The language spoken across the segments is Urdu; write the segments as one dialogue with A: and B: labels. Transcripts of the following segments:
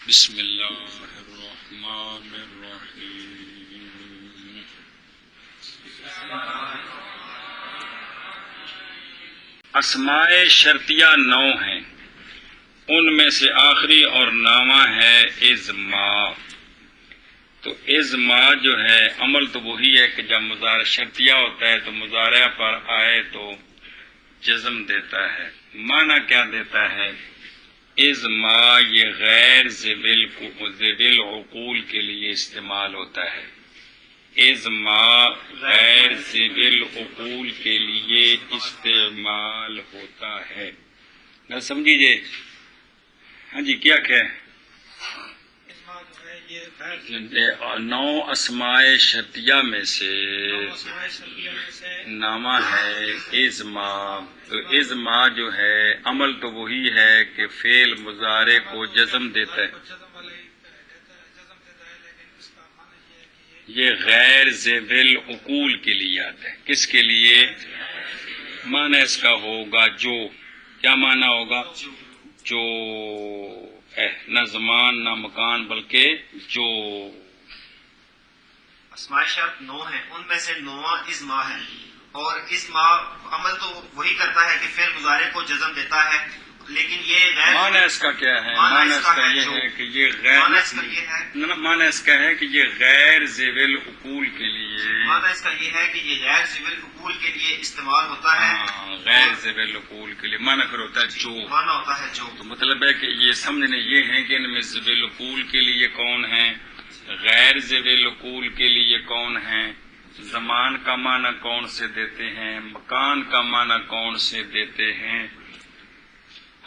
A: بسم اللہ الرحمن الرحیم۔ اسماء شرطیہ 9 ہیں، ان میں سے آخری اور نامہ ہے ازما۔ تو ازما جو ہے عمل تو وہی ہے کہ جب مضارع شرطیہ ہوتا ہے تو مضارع پر آئے تو جزم دیتا ہے۔ معنی کیا دیتا ہے؟ ازما یہ غیر ذوی العقول کے لیے استعمال ہوتا ہے۔ ازما غیر ذوی العقول کے لیے استعمال ہوتا ہے۔ نہ سمجھیے؟ ہاں جی، کیا کہ 9 اسماء شرطیہ میں سے نامہ ہے ازما۔ تو ازما جو ہے عمل تو وہی ہے کہ فعل مضارع کو جزم دیتا ہے۔ یہ غیر ذوی العقول کے لیے آتا ہے۔ کس کے لیے؟ معنی اس کا ہوگا جو۔ کیا معنی ہوگا؟ جو، نہ زمان نہ مکان بلکہ جو۔
B: اسماء شرط 9 ہیں، ان میں سے 9واں ازما ہے، اور ازما عمل تو وہی کرتا ہے کہ فعل مضارع کو جزم دیتا ہے، لیکن یہ غیر
A: معنی اس کا کیا ہے؟ معنی اس کا یہ ہے کہ یہ غیر معنی اس کا ہے کہ یہ غیر ذوی العقول کے لیے،
B: معنی اس کا یہ ہے کہ یہ غیر ذوی العقول کے لیے استعمال ہوتا ہے۔
A: غیر ذوی العقول کے لیے معنی پھر ہوتا ہے جو۔
B: معنی ہوتا ہے جو۔
A: تو مطلب ہے کہ یہ سمجھنے یہ ہے کہ ان میں ذوی العقول کے لیے کون ہیں، غیر ذوی العقول کے لیے کون ہیں، زمان کا معنی کون سے دیتے ہیں، مکان کا معنی کون سے دیتے ہیں۔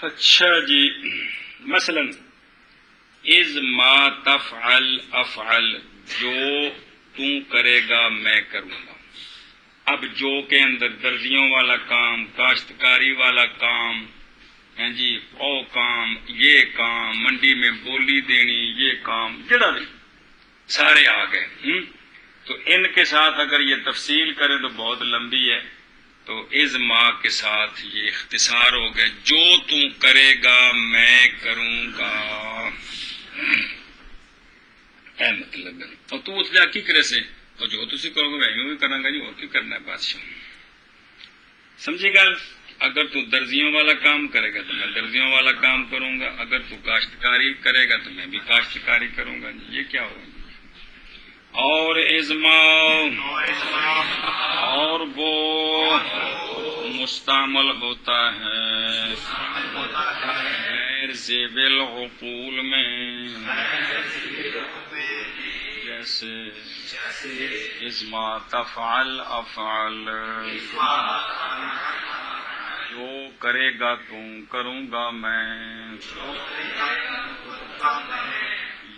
A: اچھا جی، مثلا از ما تفعل افعل، جو تو کرے گا میں کروں گا۔ اب جو کے اندر درزیوں والا کام، کاشتکاری والا کام، ہیں جی، او کام، یہ کام، منڈی میں بولی دینی، یہ کام، جڑا بھی سارے آ گئے۔ تو ان کے ساتھ اگر یہ تفصیل کریں تو بہت لمبی ہے، تو ازما کے ساتھ یہ اختصار ہو گیا، جو تو کرے گا میں کروں گا۔ اے مطلب ہے، اور تو اس لئے کی کرے سے، اور جو تسی کرو گے میں بھی کروں گا جی، اور کی کرنا ہے بادشاہ۔ سمجھے گا؟ اگر تو درزیوں والا کام کرے گا تو میں درزیوں والا کام کروں گا، اگر تو کاشتکاری کرے گا تو میں بھی کاشتکاری کروں گا۔ یہ کیا ہوگا؟ اور ازما اور وہ مستعمل ہوتا ہے غیر ذوی العقول میں، جیسے ازما تفعل افعل، جو کرے گا تم کروں گا میں،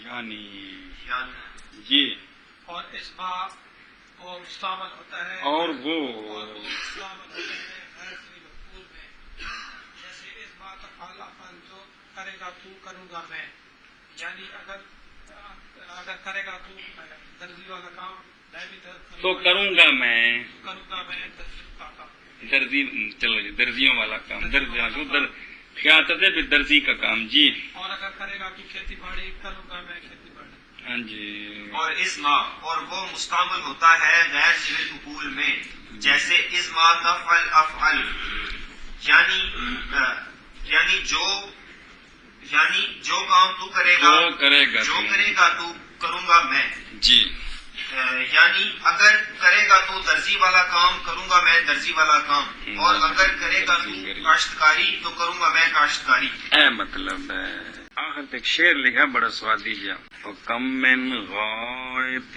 A: یعنی یہ
C: اور ازما اور مستعمل ہوتا ہے
A: اور وہ
C: جیسے ازما تفعل افعل، جو کرے گا تو کروں گا میں، یعنی اگر کرے گا تو درزی والا کام میں بھی
A: تو کروں گا میں،
C: کروں گا میں درزی کا کام،
A: درزی، چلو جی درزیوں والا کام، کیا آتا ہے درزی کا کام جی۔
C: اور اگر کرے گا تو کھیتی باڑی، کروں گا میں کھیتی باڑی۔
A: ہاں جی۔
B: اور ازما اور وہ مستعمل ہوتا ہے غیر ذوی العقول میں، جیسے ازما تفعل افعل، یعنی جو کام تو کرے گا،
A: جو کرے گا
B: جو کرے گا تو کروں گا میں
A: جی،
B: یعنی اگر کرے گا تو درزی والا کام کروں گا میں درزی والا کام، اور اگر کرے گا تو کاشتکاری تو کروں گا میں کاشتکاری۔
A: اے مطلب ہے آخر تک شعر لکھا بڑا سوادی جا، فَكَمْ مِنْ غَالِطٍ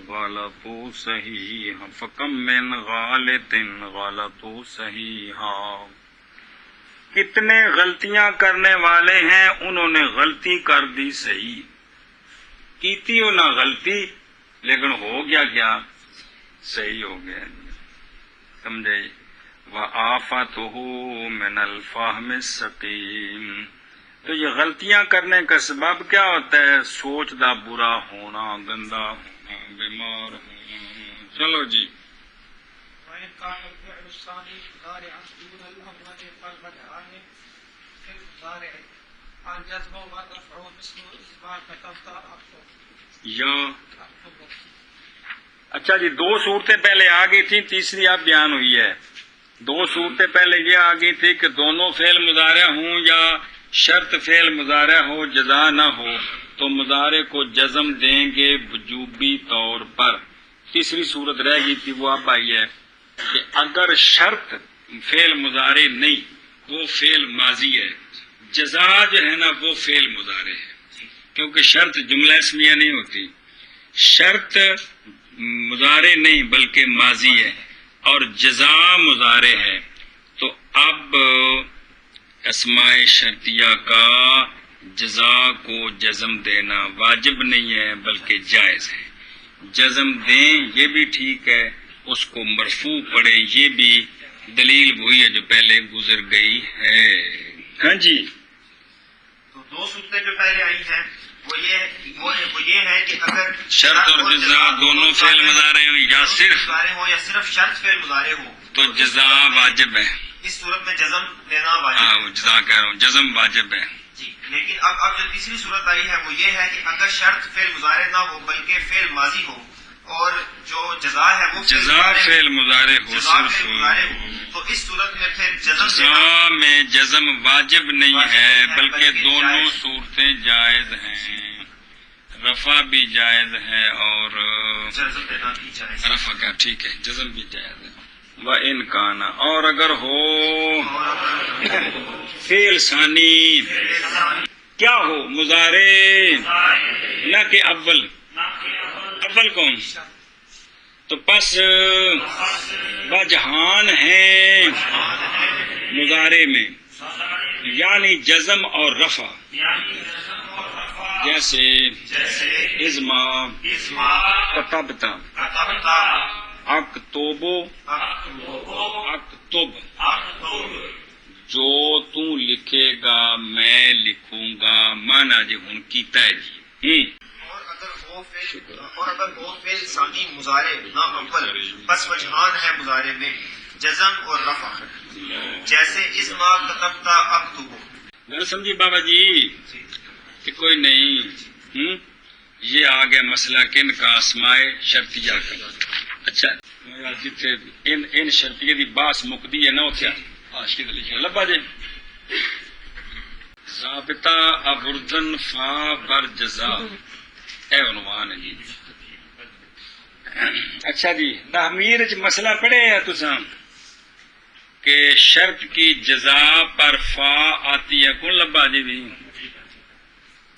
A: غَلَطُوا صَحِيحًا، فَكَمْ مِنْ غَالِطٍ غَلَطُوا صَحِيحًا، کتنے غلطیاں کرنے والے ہیں انہوں نے غلطی کر دی صحیح، کیتی ہو نہ غلطی لیکن ہو گیا کیا؟ صحیح ہو گیا۔ سمجھے؟ وَآفَتُهُ مِنَ الْفَهْمِ السَّقِيمِ، تو یہ غلطیاں کرنے کا سبب کیا ہوتا ہے؟ سوچ دا برا ہونا، گندا ہونا، بیمار ہونا۔ چلو جی،
C: وَإِنْ كَانَ الْفِعْلُ الثَّانِي مُضَارِعًا دُونَ الْأَوَّلِ فَالْبَدْءُ فِي الْمُضَارِعِ الجزم والرفع مثل إثبات كتبت أكتب
A: یا اچھا جی، دو صورتیں پہلے آ گئی تھیں، تیسری اب بیان ہوئی ہے۔ دو صورتیں پہلے یہ آ گئی تھی کہ دونوں فعل مضارع ہوں یا شرط فعل مضارع ہو جزا نہ ہو تو مضارع کو جزم دیں گے وجوبی طور پر۔ تیسری صورت رہ گئی تھی، وہ اب آئی ہے کہ اگر شرط فعل مضارع نہیں، وہ فعل ماضی ہے، جزا جو ہے نا وہ فعل مضارع ہے، کیونکہ شرط جملہ اسمیہ نہیں ہوتی، شرط مضارع نہیں بلکہ ماضی ہے اور جزا مضارع ہے، تو اب اسماء شرطیہ کا جزا کو جزم دینا واجب نہیں ہے بلکہ جائز ہے۔ جزم دیں یہ بھی ٹھیک ہے، اس کو مرفوع پڑھیں یہ بھی دلیل وہی ہے جو پہلے گزر گئی ہے۔ ہاں جی،
B: تو دو صورتیں جو پہلے آئی ہیں وہ یہ ہے کہ اگر
A: شرط اور جزا دونوں فعل مضارع ہوں یا صرف
B: مضارع ہو یا صرف شرط فعل مضارع ہو
A: تو جزا واجب ہے۔
B: اس صورت میں جزم دینا واجب
A: ہاں
B: ہے۔
A: جزا کہہ رہا ہوں، جزم واجب ہے۔
B: جی، لیکن اب جو تیسری صورت آئی ہے وہ یہ ہے کہ اگر شرط فعل مضارع نہ ہو بلکہ فعل ماضی ہو اور جو جزا ہے وہ
A: جزا فعل مضارع ہو
B: جزا
A: صرف،
B: فعل مضارع ہو، تو اس صورت میں پھر جزم
A: جزا میں جزم واجب نہیں ہے بلکہ دونوں صورتیں جائز ہیں، رفع بھی جائز ہے اور
B: جزم دینا بھی جائز ہے۔
A: رفع کا ٹھیک ہے، جزم بھی جائز ہے۔ وَإِنْ كَانَ، اور اگر ہو فعل ثانی، کیا ہو؟ مضارع، نہ کہ اول کون؟ تو پس وجہان ہیں مضارع میں، یعنی جزم اور رفع، جیسے ازما کتبتا، اکتب، اکتب، جو تو لکھے گا میں لکھوں گا، مانا جی ہن کیتا ہے جی۔
B: اور اگر وہ فعل ثانی مضارع نہ اول بس وجہان ہے مضارع میں جزم اور رفع، جیسے اسما کتبتا اکتب۔
A: گھر سمجھی بابا جی کہ کوئی نہیں، یہ آ گیا مسئلہ کن کا؟ اسماء شرطیہ کا۔ اچھا جتنے ان شرطیہ دی باس مکدی ہے نہ اتیا آشکی لکھا لبا جی ضابطہ ابردن فا بر جزا، اے عنوان ہے جی۔ اچھا جی، تحمیر مسئلہ پڑھے ہے تساں کہ شرط کی جزا پر فا آتی ہے، کون لبا جی بھی؟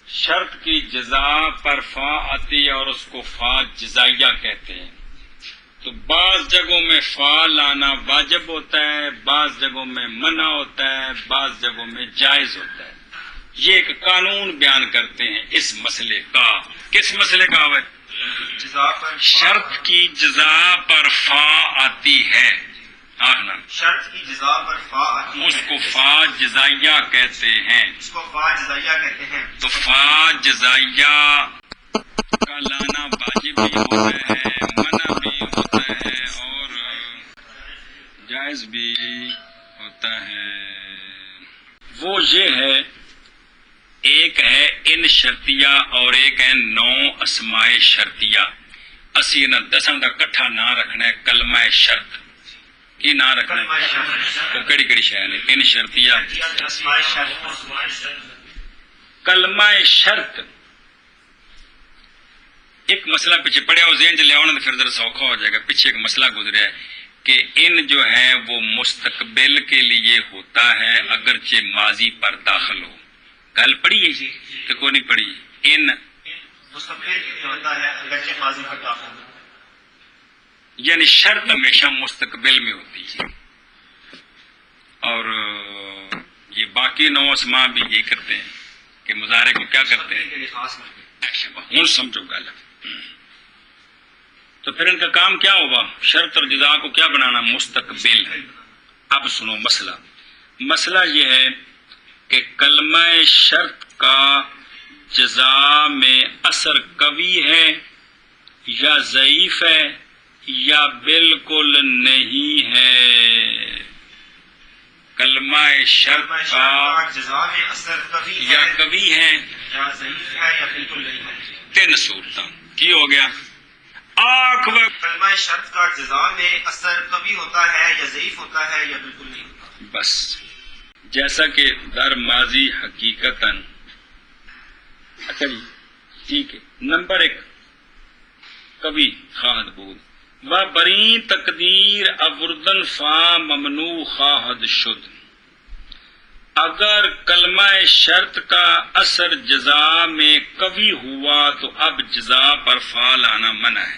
A: شرط کی جزا پر فا آتی ہے اور اس کو فا جزائیہ کہتے ہیں۔ تو بعض جگہوں میں فا لانا واجب ہوتا ہے، بعض جگہوں میں منع ہوتا ہے، بعض جگہوں میں جائز ہوتا ہے۔ یہ ایک قانون بیان کرتے ہیں اس مسئلے کا۔ کس مسئلے کا ہے؟
B: جزا پر
A: شرط کی جزا پر فا آتی ہے، آخنا
B: شرط کی جزا پر فا آتی ہے،
A: اس کو فا جزائیہ کہتے ہیں۔
B: اس کو فا جزائیہ کہتے ہیں۔
A: تو فا جزائیہ کا لانا واجب بھی ہوتا ہے، منع بھی ہوتا ہے اور جائز بھی ہوتا ہے۔ وہ یہ ہے، ایک ہے ان شرطیہ اور ایک ہے نو اسماء شرطیہ۔ اسی انہاں دساں دا کٹھا نہ رکھنا ہے کلمہ شرط۔ کی نہ رکھنا ہے؟ تو کڑی کڑی شے نے ان شرطیہ،
B: اسماء شرط،
A: کلمہ شرط۔ ایک مسئلہ پیچھے پڑھیا وہ ذہن چ لے آنا تو پھر ذرا سوکھا ہو جائے گا۔ پیچھے ایک مسئلہ گزرا ہے کہ ان جو ہے وہ مستقبل کے لیے ہوتا ہے اگرچہ ماضی پر داخل ہو۔ گل پڑھی ہے جی کہ کوئی نہیں پڑھی؟ ان
B: مستقبل ہوتا ہے اگرچہ ماضی پر داخل ہو،
A: یعنی شرط ہمیشہ مستقبل میں ہوتی ہے، اور یہ باقی نو اسماء بھی یہی کرتے ہیں کہ مضارع کو کیا کرتے ہیں؟
B: کے لیے خاص کرتے ہیں۔
A: ہوں سمجھو گل۔ تو پھر ان کا کام کیا ہوگا؟ شرط اور جزا کو کیا بنانا؟ مستقبل۔ اب سنو مسئلہ یہ ہے کہ کلمہ شرط کا جزا میں اثر قوی ہے یا ضعیف ہے یا بالکل نہیں ہے؟ کلمہ شرط
B: کلمہ
A: کا
B: شرط کا جزا میں اثر کبھی
A: یا
B: ہے
A: کبھی ہے
B: یا ضعیف ہے یا بالکل نہیں ہے.
A: 3 صورتاں کی ہو گیا آنکھ میں
B: کلمہ شرط کا جزا میں اثر کبھی ہوتا ہے یا ضعیف ہوتا ہے یا بالکل نہیں ہوتا.
A: بس جیسا کہ در ماضی حقیقتاً. اچھا جی ٹھیک ہے. نمبر 1 کبھی خواہد بود و برین تقدیر ابردن فا ممنوع خواہد شد. اگر کلمہ شرط کا اثر جزا میں کبھی ہوا تو اب جزا پر فا لانا منع ہے.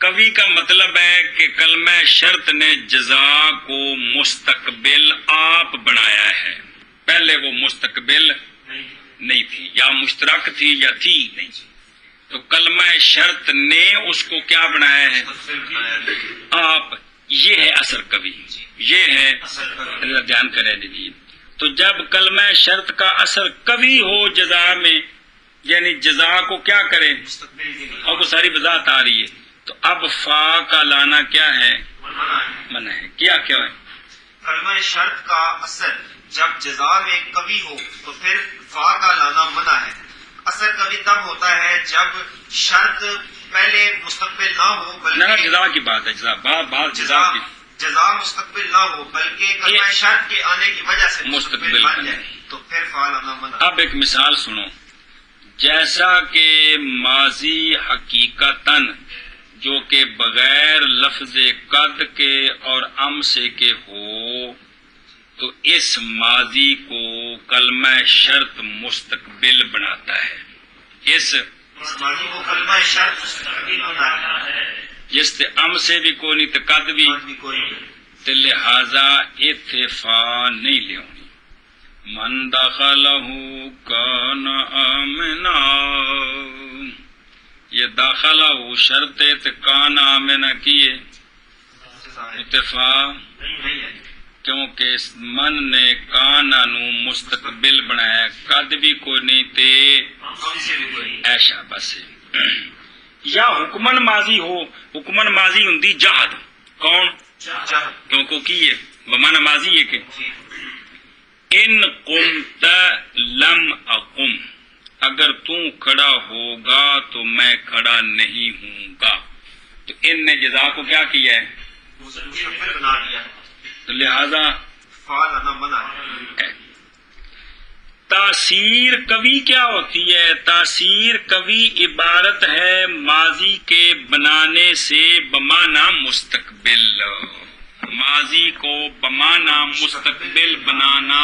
A: کبھی کا مطلب ہے کہ کلمہ شرط نے جزا کو مستقبل آپ بنایا ہے. پہلے وہ مستقبل نہیں تھی یا مشترک تھی یا تھی نہیں. تو کلمہ شرط نے اس کو کیا بنایا ہے آپ. یہ ہے اثر کبھی. یہ ہے دھیان کرے دیجیے. تو جب کلمہ شرط کا اثر کبھی ہو جزا میں یعنی جزا کو کیا کرے
B: مستقبل کے لیے
A: اور وہ ساری وضاحت آ رہی ہے. تو اب فا کا لانا کیا ہے منع ہے. کیا ہے
B: کلمہ شرط کا اثر جب جزا میں کبھی ہو تو پھر فا کا لانا منع ہے. اثر کبھی تب ہوتا ہے جب شرط پہلے مستقبل نہ ہو
A: نہ
B: بلکہ
A: جزا کی بات ہے. جزا بعض جزا کی
B: جزا مستقبل نہ ہو بلکہ کلمہ شرط کے آنے کی وجہ سے
A: مستقبل
B: مستقبل بن
A: بنے.
B: جائے تو پھر فا لانا منع.
A: اب ایک مثال سنو. جیسا کہ ماضی حقیقتاً جو کہ بغیر لفظ قد کے اور ام سے کے ہو تو اس ماضی کو کلمہ شرط مستقبل بناتا ہے. اس
B: ماضی کو کلمہ شرط مستقبل بناتا ہے.
A: جس تے ام سے بھی کوئی نہیں تو قد بھی
B: بھی کوئی نہیں.
A: تے لہذا اتفا نہیں لیونی. من دخلہ کان آمنا. یہ داخلہ شرط تے کان آمنا کیے اتفا
B: نہیں ہے
A: کیونکہ من نے کانا نو مستقبل بنایا. قد بھی کوئی نہیں تے
B: ہم سے بھی کوئی نہیں.
A: ایشا بس. یا حکمن ماضی ہو. حکمن ماضی ہندی جہد کون
B: جہد
A: کیونکہ کیے بمانا ماضی ہے کہ ان قمت لم اقم. اگر تو کھڑا ہوگا تو میں کھڑا نہیں ہوں گا. تو ان نے جزا کو کیا کیا ہے
B: مستقبل بنا دیا
A: تو لہذا
B: فا لانا منع ہے.
A: تاثیر کبھی کیا ہوتی ہے؟ تاثیر کبھی عبارت ہے ماضی کے بنانے سے بمانا مستقبل. ماضی کو بمانا مستقبل بنانا.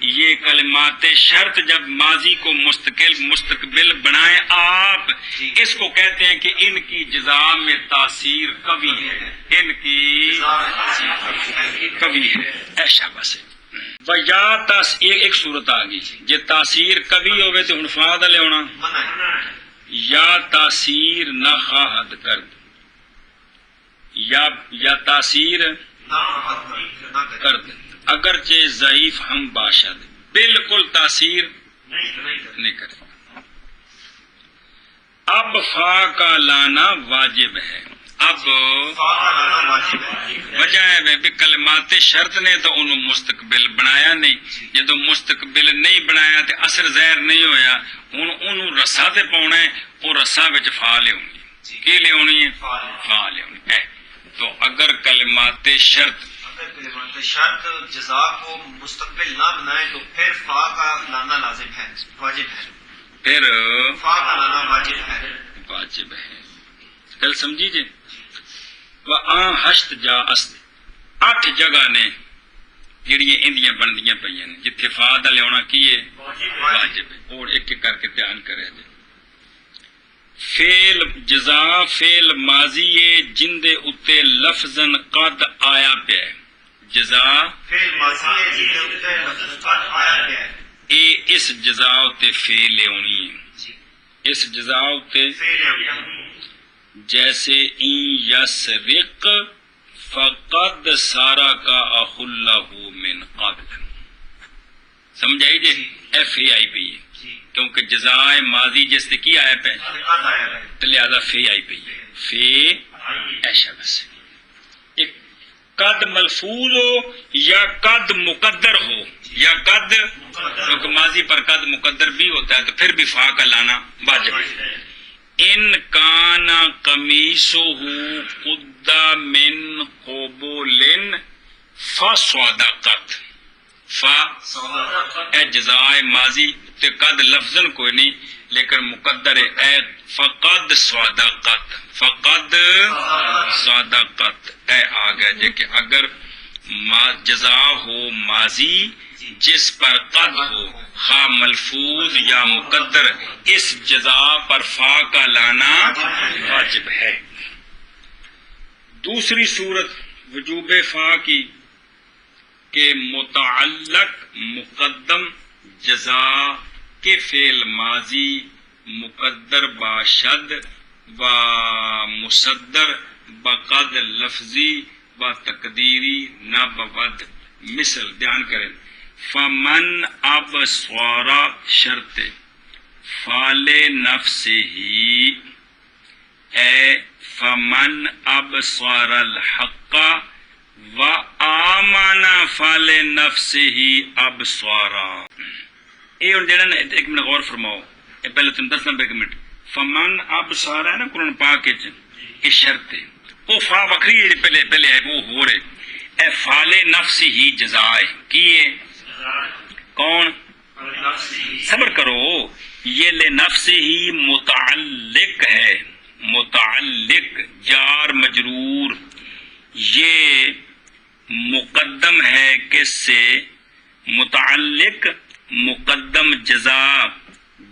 A: یہ کلمات شرط جب ماضی کو مستقبل بنائیں آپ اس کو کہتے ہیں کہ ان کی جزا میں تاثیر کبھی ہے. ان کی کبھی ہے. ایسا بس یا ایک صورت آ گئی جی تاثیر کبھی ہوئے تو ہن فا دا لیونا.
B: منع ہے.
A: یا تاثیر نہ خواہد کر یا تاثیر
B: نہ
A: کر دے اگرچہ ضعیف ہم باشد بالکل تاثیر نہیں کرے. اب فا کا لانا واجب ہے. اب
B: فا کا لانا واجب ہے.
A: وجہ ہے بھی کلمات شرط نے تو انہوں مستقبل بنایا نہیں. جدو مستقبل نہیں بنایا تو اثر ظاہر نہیں ہویا. ہوں انہوں رسا تے پاؤنا ہے وہ رسا وچ فا لیونی. کی لیونی ہے فا لیونی ہے. تو اگر کلمات شرط
B: اگر کلمات شرط جزا کو مستقبل نہ بنائے تو پھر فا کا لانا لازم ہے واجب ہے.
A: پھر
B: فا کا لانا واجب ہے.
A: واجب ہے. گل سمجھی جی. وآں ہشت جا است 8 جگہ نے جڑی اندیاں بندیاں پہ جتھے فا دا لیونا کیے واجب ہے. اور ایک ایک کر کے دھیان کرے جی. فعل جزا فعل ماضی جن دے اتے لفظاً قد آیا پیا ہے. جزا
B: فعل ماضی ہے جس کے اوپر لفظ قد آیا گیا ہے.
A: اے اس جزا اتے فعل لیونی ہے. اس جزا اتے جیسے این یسرق فقد سارا کا اخ اللہ من قبل. سمجھائی جی ایف اے آئی پی ہے کیونکہ جزائے ماضی جس نے کی آیا پہ تو لہذا فی آئی پی ہے. فی ایشا بس ایک قد ملفوظ ہو یا قد مقدر ہو یا قد، کیونکہ ماضی پر قد مقدر بھی ہوتا ہے تو پھر بھی فا کا لانا واجب ہے. ان کان قمیصہ قد من قبل فصدقت، فا اے جزائے ماضی تے قد لفظن کوئی نہیں لیکن مقدر اے فقد صدقت، فقد صدقت اے آ گیا جے کہ اگر جزا ہو ماضی جس پر قد ہو خواہ ملفوظ یا مقدر، اس جزا پر فا کا لانا واجب ہے. دوسری صورت وجوب فا کی کہ متعلق مقدم جزا کے فعل ماضی مقدر باشد و مصدر بقد لفظی و تقدیری نہ بود. مثل دھیان کریں، فمن اب سوارا شرط فال نفس ہی اے فمن اب سوار الحق و آمانا فال نفس ہی اب سوارا. یہ ہوں جڑا نا ایک منٹ غور فرماؤ، یہ پہلے تم دس نمبر ایک منٹ. فمن اب سوارا ہے نا قرآن پاک یہ شرط ہے، وہ فا بکری جی پہلے ہے وہ ہو رہے اے فال نفس ہی جزائے کیے کون؟ صبر کرو، یہ لے نفس ہی متعلق ہے، متعلق جار مجرور، یہ مقدم ہے کس سے؟ متعلق مقدم جزا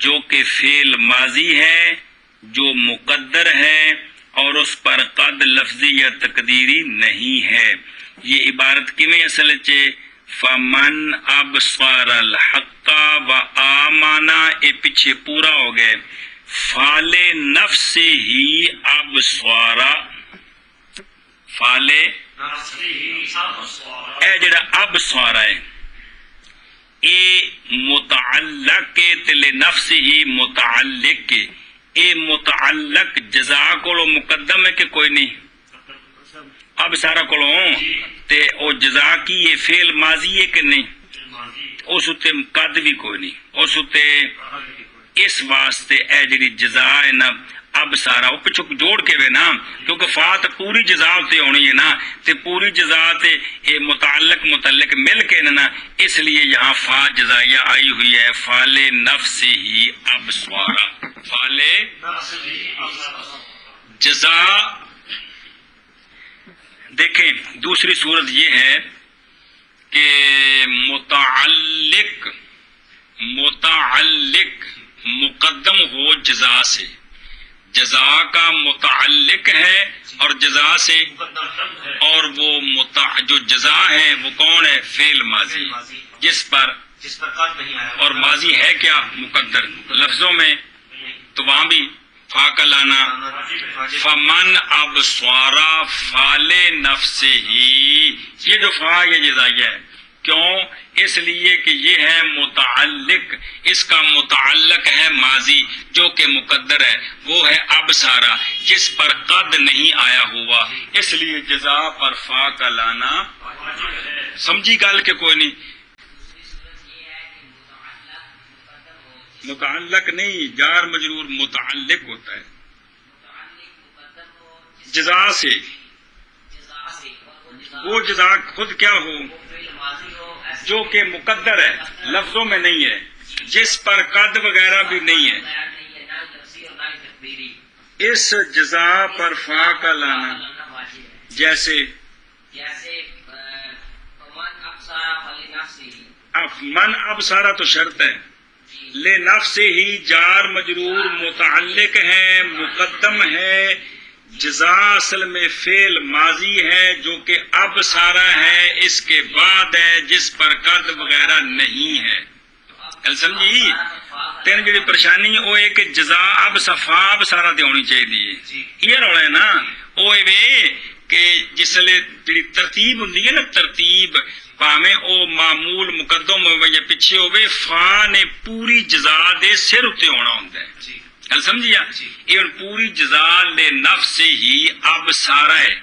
A: جو کہ فعل ماضی ہے جو مقدر ہے اور اس پر قد لفظی یا تقدیری نہیں ہے. یہ عبارت کی میں اصل چے فمن ابصر الحق و آمانا اے پیچھے پورا ہو گئے فال نفس ہی ابصارا، فال اے جڑا ابصارا ہے اے متعلق تے نفس ہی متعلق اے متعلق جزا کو مقدم ہے کہ کوئی نہیں؟ اب سارا کولوں تے او جزا کی یہ فعل ماضی ہے کہ نہیں؟ اس تے قد بھی کوئی نہیں اس تے. اس واسطے اے جڑی جزا ہے نا اب سارا وہ پچھو جوڑ کے وے نا، کیونکہ فا تے پوری جزا تے ہونی ہے نا، تے پوری جزا تے یہ متعلق مل کے نا، اس لیے یہاں فا جزائیہ آئی ہوئی ہے فال نفس ہی اب سوارا. فال جزا. دیکھیں دوسری صورت یہ ہے کہ متعلق مقدم ہو جزا سے، جزا کا متعلق ہے اور جزا سے، اور وہ جو جزا ہے وہ کون ہے؟ فعل ماضی جس پر
B: قد نہیں آیا،
A: اور ماضی ہے کیا؟ مقدر. لفظوں میں تو وہاں بھی فا کا لانا. فمن اب سوارا فال نفس ہی، یہ جو فا یہ جزائیہ ہے کیوں؟ اس لیے کہ یہ ہے متعلق، اس کا متعلق ہے ماضی جو کہ مقدر ہے، وہ ہے اب سارا جس پر قد نہیں آیا ہوا، اس لیے جزا پر فا کا لانا. سمجھی گل کہ کوئی نہیں؟ متعلق نہیں، جار مجرور متعلق ہوتا ہے جزا سے. وہ جزا خود کیا ہو؟ جو کہ مقدر ہے، لفظوں میں نہیں ہے، جس پر قد وغیرہ بھی نہیں ہے، اس جزا پر فا کا لانا. جیسے من اب سارا تو شرط ہے، لے نفس ہی جار مجرور متعلق ہے مقدم ہے، جزا اصل میں فعل ماضی ہے جو کہ اب سارا ہے، اس کے بعد ہے جس پر قد وغیرہ نہیں ہے. گل سمجھی؟ تین جڑی پریشانی وہ ہے کہ جزا اب صفا اب سارا تے ہونی چاہیے. یہ رولا ہے نا وہ کہ جسلے جڑی ترتیب ہوندی ہے نا، ترتیب پاویں او معمول مقدم ہوئے یا پیچھے ہوئے، فا نے پوری جزا دے سر اتے ہونا ہوندا ہے. گل سمجھیا؟ ایون پوری جزا لے نفس ہی اب سارا ہے،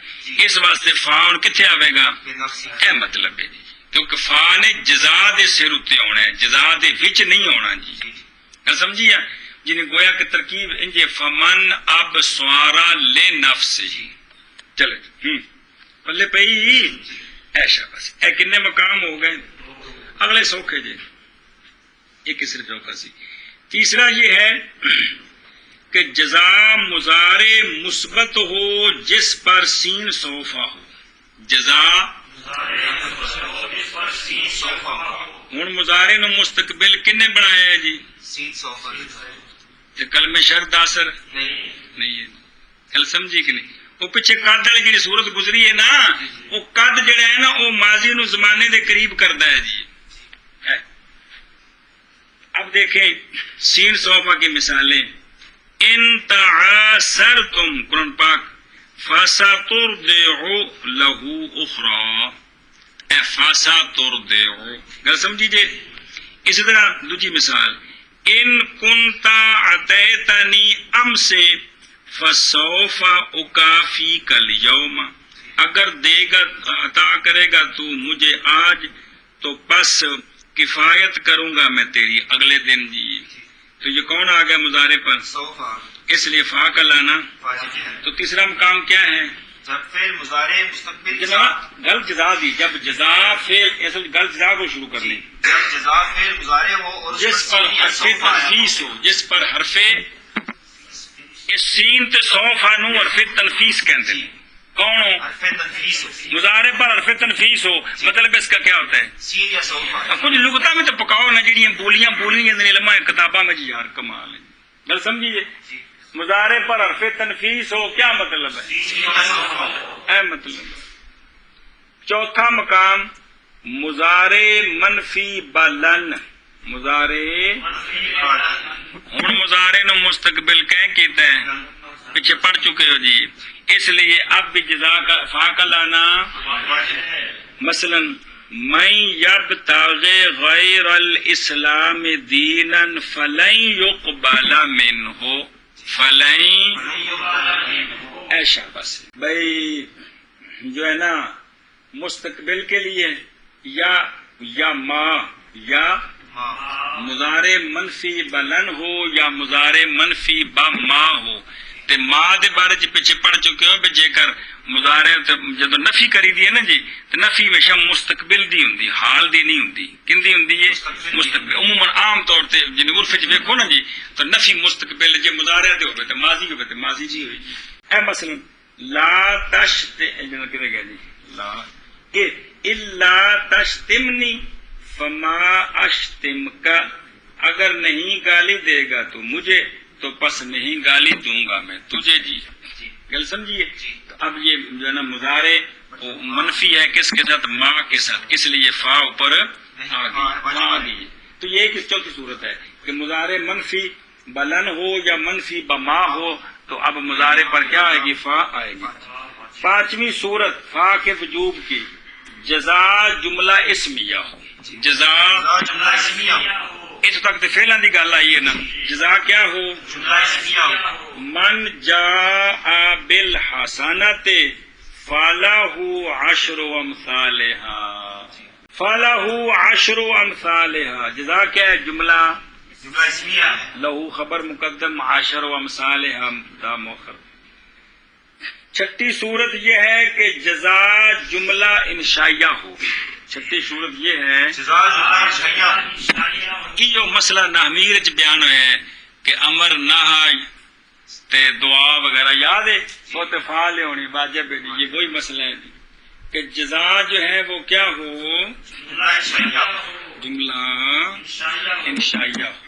A: اس واسطے فا ہن کتنے آئے گا؟
B: بے نفسی
A: اے مطلب ہے جی، کیونکہ فا نے جزا دے سر اتنے آنا ہے، جزا دے وچ نہیں آنا جی۔ گل سمجھیا؟ جنہیں گویا کہ ترکیب انجے فمن اب سوارا لے نفس ہی، چلے پلے پئی ایشا بس۔ اے کنے مقام ہو گئے؟ اگلے سوکھے جی، ایک صرف چوکا سی۔ تیسرا یہ ہے کہ جزا مضارع مثبت ہو جس پر سین صوفہ ہو، جزا ہوں مضارع نو مستقبل کنے بنایا ہے جی؟
B: سین صوفہ
A: تے کلمہ شرط اثر نہیں ہے، گل سمجھی کہ نہیں؟ وہ پیچھے قد والی جی صورت گزری ہے نا، وہ قد جڑا ہے نا وہ ماضی نو زمانے دے قریب کرتا ہے جی۔ اب دیکھیں سین صوفہ کی مثالیں، ان تعاثرتم قرآن پاک فَسَتُرْضِعُ لَهُ أُخْرَى، اے فَسَتُرْضِعُ، گل سمجھی جے؟ اسی طرح دوسری مثال، ان کنتا اتیتنی امسے فسوف اکافیک الیوم، اگر دے گا عطا کرے گا تو مجھے آج تو پس کفایت کروں گا میں تیری اگلے دن جی۔ تو یہ کون آ گیا مضارع پر؟
B: صوفہ،
A: اس لیے فا کا لانا
B: واجب ہے۔
A: تو تیسرا مقام کیا ہے؟
B: جب فعل مضارع مستقبل کے
A: جناب
B: ساتھ،
A: گل جزا دی، جب جزا فعل اصل گل جزا کو شروع کر لیں،
B: جب جزا فعل مضارع ہو اور اس
A: جس پر
B: سین یا
A: حرف
B: صوفہ آیا
A: تنفیس ہو، جس پر حرف سین تے صوفہ نو حرف تنفیس کہتے ہیں، کون ہو؟
B: حرف تنفیس ہو،
A: مضارع پر حرف تنفیس ہو، مطلب اس کا کیا ہوتا ہے؟
B: سین یا صوفہ۔
A: کچھ لغتاں میں تو پکاؤ نہ جڑیاں بولیاں جاندے نے علماء کتاباں میں جی، یار کمال ہے، گل سمجھیے؟ مضارع پر حرف تنفیس ہو کیا مطلب ہے؟
B: سین یا صوفہ۔
A: اے مطلب ہے۔ چوتھا مقام مضارع منفی بلن، مضارع ہوں مضارع نو مستقبل کہیں کیتا ہے، پیچھے پڑھ چکے ہو جی، اس لیے اب بھی جزا کا فا کا لانا، مثلا من یبتغی غیر الاسلام دینا فلن یقبل منہ، فلن ایشا بس بھائی جو ہے نا مستقبل کے لیے یا ما یا مضارع منفی بلن ہو یا مضارع منفی با ما ہو، تے ما دے بارے چ پیچھے پڑھ چکے ہو، جے کر مضارع جدو نفی کری دی ہے نا جی، تو نفی ہمیشہ مستقبل دی ہوندی، حال دی نہیں ہوندی، کندی ہوندی ہے؟ مستقبل۔ عموماً عام طور تے جن عرف وچ ویکھو نا جی، تو نفی مستقبل جے مضارع تے ہوے تے ماضی ہوے تے ماضی جی ہوئی۔ اے مثلا لا تشت جن کدے گیا جی، لا کہ الا تشتمنی فما اشتمک، اگر نہیں گالی دے گا تو مجھے تو پس نہیں گالی دوں گا میں تجھے جی، گل سمجھیے؟ اب یہ جو ہے نا مضارع منفی ہے کس کے ساتھ؟ ما کے ساتھ، اس لیے فا اوپر آ گئی۔ تو یہ ایک چوتھی صورت ہے کہ مضارع منفی بلن ہو یا منفی بما ہو تو اب مضارع پر کیا آئے گی؟ فا آئے گی۔ پانچویں صورت فا کے وجوب کی، جزا جملہ اسمیہ ہو، جزا
B: جملہ اسمیہ ہو،
A: اس تک تو فعلاں دی گل آئی ہے نا، جزا کیا ہو؟
B: جملہ اسمیہ ہو۔
A: من جاء بالحسنۃ فلہ عشر امثالها، فلہ عشر امثالها، جزا کیا ہے؟ جملہ
B: اسمیہ ہے،
A: لہو خبر مقدم، عشر امثالها دا مؤخر۔ چھٹی صورت یہ ہے کہ جزا جملہ انشائیہ ہو، چھٹی صورت یہ ہے
B: جزا جملہ انشائیہ
A: کہ جو مسئلہ نحویر وچ بیان ہے کہ امر نہی تے دعا وغیرہ یاد ہے، وہ تو فعال ہونی واجب ہے، یہ وہی مسئلہ ہے کہ جزا جو ہے وہ کیا ہو؟ جملہ انشائیہ ہو۔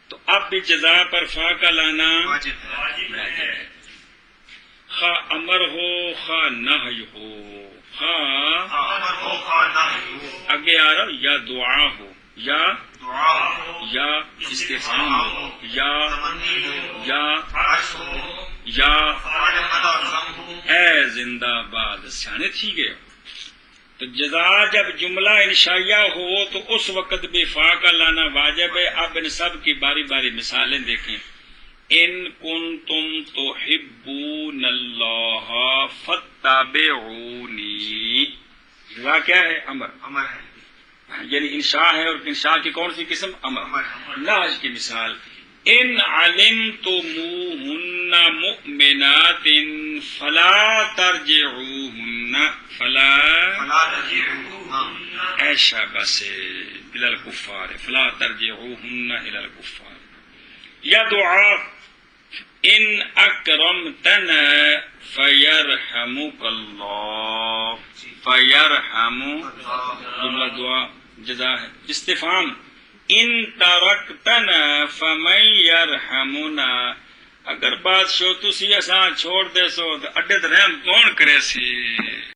A: تو اب بھی جزا پر فا کا لانا
B: واجب ہے،
A: خواہ امر ہو خواہ نہی ہو، خواہ
B: امر ہو خواہ نہی ہو،
A: آگے آ رہا یا دعا ہو یا
B: دعا ہو،
A: یا استفہام ہو یا
B: تمنی ہو،
A: یا
B: عرض ہو،
A: یا
B: فعل مدار ضم ہو۔
A: اے زندہ باد سیانے تھی گئے۔ تو جزا جب جملہ انشائیہ ہو تو اس وقت بھی فا کا لانا واجب ہے۔ اب ان سب کی باری باری مثالیں دیکھیں۔ ان کنتم تحبون اللہ فاتبعونی. جزا کیا ہے؟ امر.
B: امر ہے.
A: یعنی انشاء ہے، اور انشاء کی کون سی قسم؟ امر.
B: امر.
A: لاج کی مثال ان علمتموهن مؤمنات فلا ترجعوهن
B: فلا ترجعوهن
A: ایشا بس الى الكفار فلا ترجعوهن الى الكفار. یا دعا ان اکرمتنا فیرحمک اللہ. جملہ دعا جزا ہے. استفہام ان ترکتنا فمن یرحمنا. اگر بات شو تسی اساں چھوڑ دے سو اڈے رحم کون کرے سی.